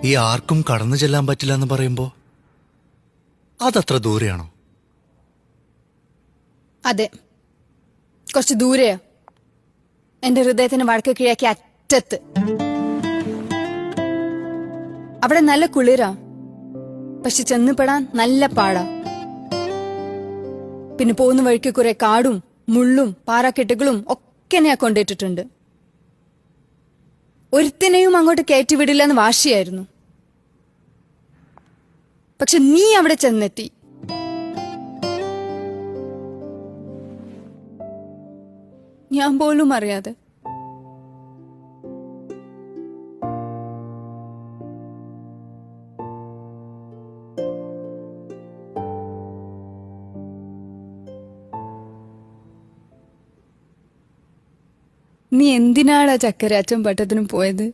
ഈ ആർക്കും കടന്നു ചെല്ലാൻ പറ്റില്ല എന്ന് പറയുമ്പോ അതത്ര ദൂരെയാണോ? അതെ, കുറച്ച് ദൂരെയാ. എന്റെ ഹൃദയത്തിന് വടക്ക് കിഴക്കേ അറ്റത്ത്. അവിടെ നല്ല കുളിരാ, പക്ഷെ ചെന്നുപെടാൻ നല്ല പാടാ. പിന്നെ പോകുന്ന വഴിക്ക് കുറെ കാടും മുള്ളും പാറക്കെട്ടുകളും ഒക്കെ ഞാൻ കൊണ്ടിട്ടിട്ടുണ്ട്. ഒരുത്തിനെയും അങ്ങോട്ട് കയറ്റിവിടില്ലെന്ന് വാശിയായിരുന്നു. പക്ഷെ നീ അവിടെ ചെന്നെത്തി. ഞാൻ പോലും അറിയാതെ. നീ എന്തിനാടാ ചക്കര അച്ഛൻ പട്ടത്തിനും പോയത്?